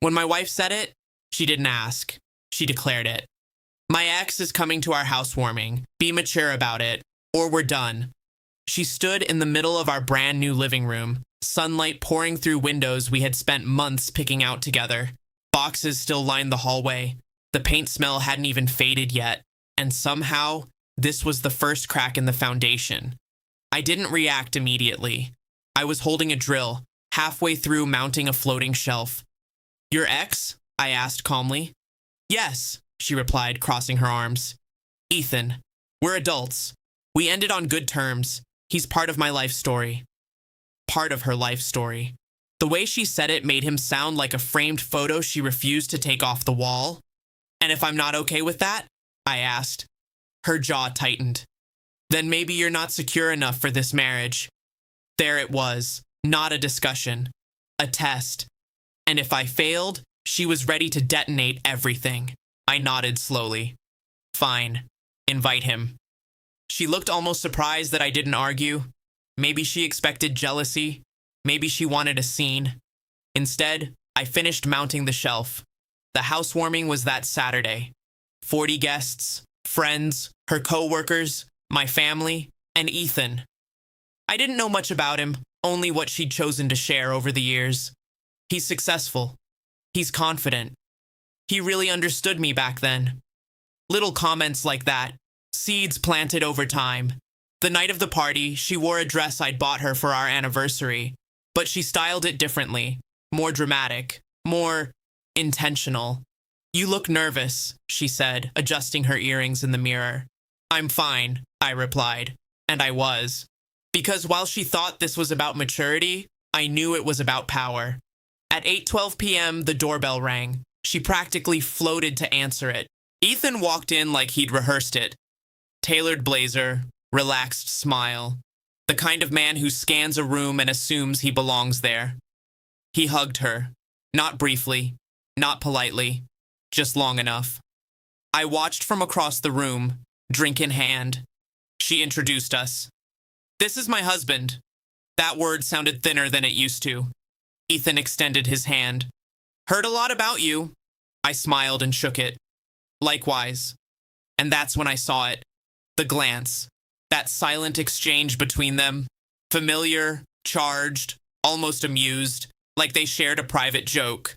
When my wife said it, she didn't ask. She declared it. My ex is coming to our housewarming. Be mature about it, or we're done. She stood in the middle of our brand new living room, sunlight pouring through windows we had spent months picking out together. Boxes still lined the hallway. The paint smell hadn't even faded yet, and somehow, this was the first crack in the foundation. I didn't react immediately. I was holding a drill, halfway through mounting a floating shelf. Your ex? I asked calmly. Yes, she replied, crossing her arms. Ethan. We're adults. We ended on good terms. He's part of my life story. Part of her life story. The way she said it made him sound like a framed photo she refused to take off the wall. And if I'm not okay with that? I asked. Her jaw tightened. Then maybe you're not secure enough for this marriage. There it was, not a discussion, a test. And if I failed, she was ready to detonate everything. I nodded slowly. Fine. Invite him. She looked almost surprised that I didn't argue. Maybe she expected jealousy. Maybe she wanted a scene. Instead, I finished mounting the shelf. The housewarming was that Saturday. 40 guests, friends, her co-workers, my family, and Ethan. I didn't know much about him, only what she'd chosen to share over the years. He's successful. He's confident. He really understood me back then. Little comments like that, seeds planted over time. The night of the party, she wore a dress I'd bought her for our anniversary, but she styled it differently, more dramatic, more intentional. You look nervous, she said, adjusting her earrings in the mirror. I'm fine, I replied, and I was. Because while she thought this was about maturity, I knew it was about power. At 8:12 p.m., the doorbell rang. She practically floated to answer it. Ethan walked in like he'd rehearsed it. Tailored blazer, relaxed smile. The kind of man who scans a room and assumes he belongs there. He hugged her, not briefly, not politely, just long enough. I watched from across the room, drink in hand. She introduced us. This is my husband. That word sounded thinner than it used to. Ethan extended his hand. Heard a lot about you. I smiled and shook it. Likewise. And that's when I saw it. The glance. That silent exchange between them. Familiar, charged, almost amused, like they shared a private joke.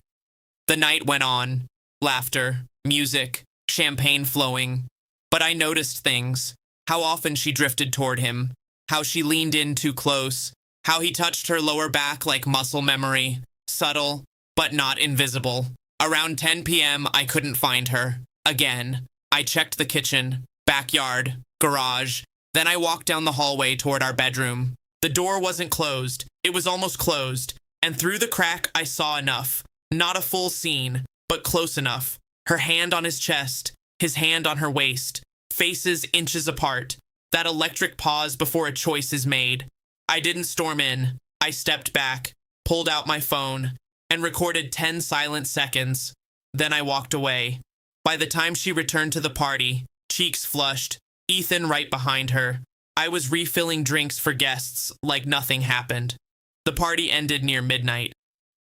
The night went on. Laughter, music, champagne flowing. But I noticed things. How often she drifted toward him. How she leaned in too close. How he touched her lower back like muscle memory. Subtle, but not invisible. Around 10 p.m., I couldn't find her. Again, I checked the kitchen, backyard, garage. Then I walked down the hallway toward our bedroom. The door wasn't closed. It was almost closed. And through the crack, I saw enough. Not a full scene, but close enough. Her hand on his chest, his hand on her waist. Faces inches apart. That electric pause before a choice is made. I didn't storm in. I stepped back, pulled out my phone, and recorded 10 silent seconds. Then I walked away. By the time she returned to the party, cheeks flushed, Ethan right behind her, I was refilling drinks for guests like nothing happened. The party ended near midnight.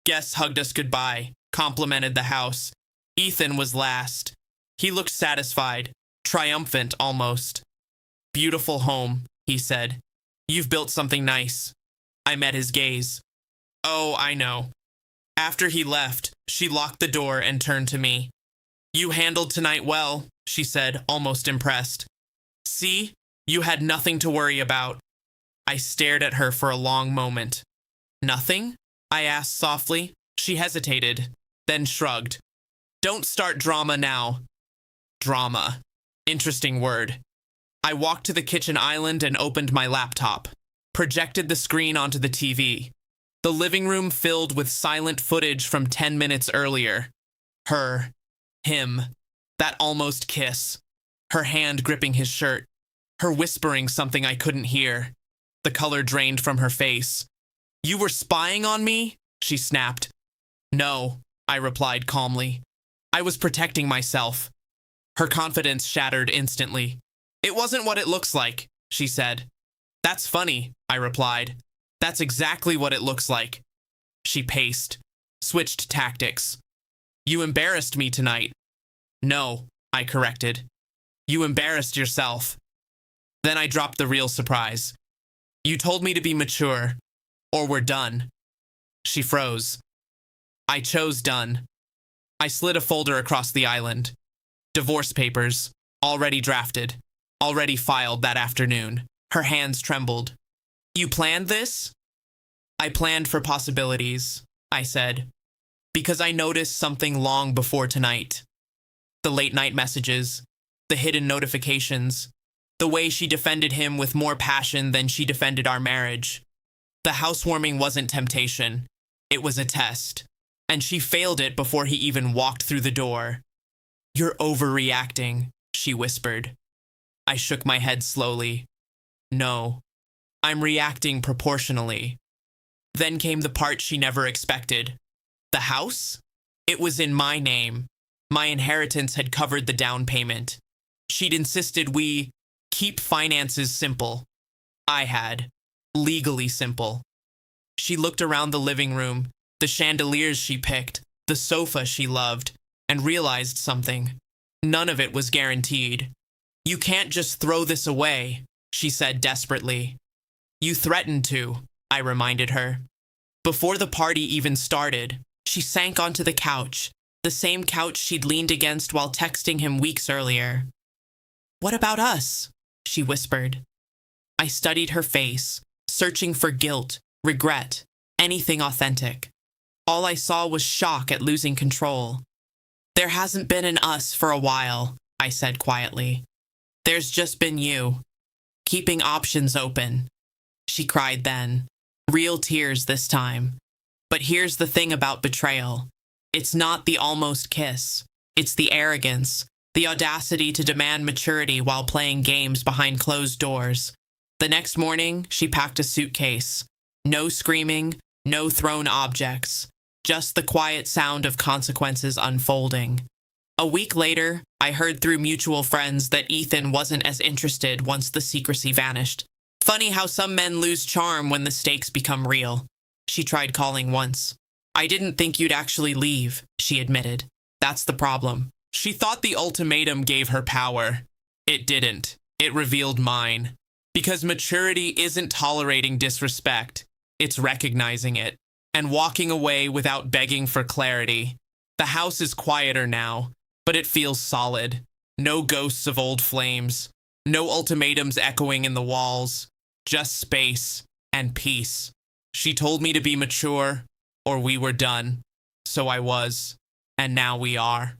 Guests hugged us goodbye, complimented the house. Ethan was last. He looked satisfied, triumphant almost. Beautiful home, he said. You've built something nice. I met his gaze. Oh, I know. After he left, she locked the door and turned to me. You handled tonight well, she said, almost impressed. See, you had nothing to worry about. I stared at her for a long moment. Nothing? I asked softly. She hesitated, then shrugged. Don't start drama now. Drama. Interesting word. I walked to the kitchen island and opened my laptop, projected the screen onto the TV. The living room filled with silent footage from 10 minutes earlier. Her, him, that almost kiss, her hand gripping his shirt, her whispering something I couldn't hear. The color drained from her face. You were spying on me? She snapped. No, I replied calmly. I was protecting myself. Her confidence shattered instantly. It wasn't what it looks like, she said. That's funny, I replied. That's exactly what it looks like. She paced, switched tactics. You embarrassed me tonight. No, I corrected. You embarrassed yourself. Then I dropped the real surprise. You told me to be mature, or we're done. She froze. I chose done. I slid a folder across the island. Divorce papers, already drafted, already filed that afternoon. Her hands trembled. You planned this? I planned for possibilities, I said, because I noticed something long before tonight. The late-night messages, the hidden notifications, the way she defended him with more passion than she defended our marriage. The housewarming wasn't temptation. It was a test, and she failed it before he even walked through the door. You're overreacting, she whispered. I shook my head slowly. No, I'm reacting proportionally. Then came the part she never expected. The house? It was in my name. My inheritance had covered the down payment. She'd insisted we keep finances simple. I had. Legally simple. She looked around the living room, the chandeliers she picked, the sofa she loved, and realized something. None of it was guaranteed. You can't just throw this away, she said desperately. You threatened to, I reminded her. Before the party even started, she sank onto the couch, the same couch she'd leaned against while texting him weeks earlier. What about us? She whispered. I studied her face, searching for guilt, regret, anything authentic. All I saw was shock at losing control. There hasn't been an us for a while, I said quietly. There's just been you, keeping options open. She cried then, real tears this time. But here's the thing about betrayal. It's not the almost kiss. It's the arrogance, the audacity to demand maturity while playing games behind closed doors. The next morning, she packed a suitcase. No screaming, no thrown objects, just the quiet sound of consequences unfolding. A week later, I heard through mutual friends that Ethan wasn't as interested once the secrecy vanished. Funny how some men lose charm when the stakes become real. She tried calling once. I didn't think you'd actually leave, she admitted. That's the problem. She thought the ultimatum gave her power. It didn't. It revealed mine. Because maturity isn't tolerating disrespect. It's recognizing it and walking away without begging for clarity. The house is quieter now, but it feels solid. No ghosts of old flames. No ultimatums echoing in the walls. Just space and peace. She told me to be mature, or we were done. So I was, and now we are.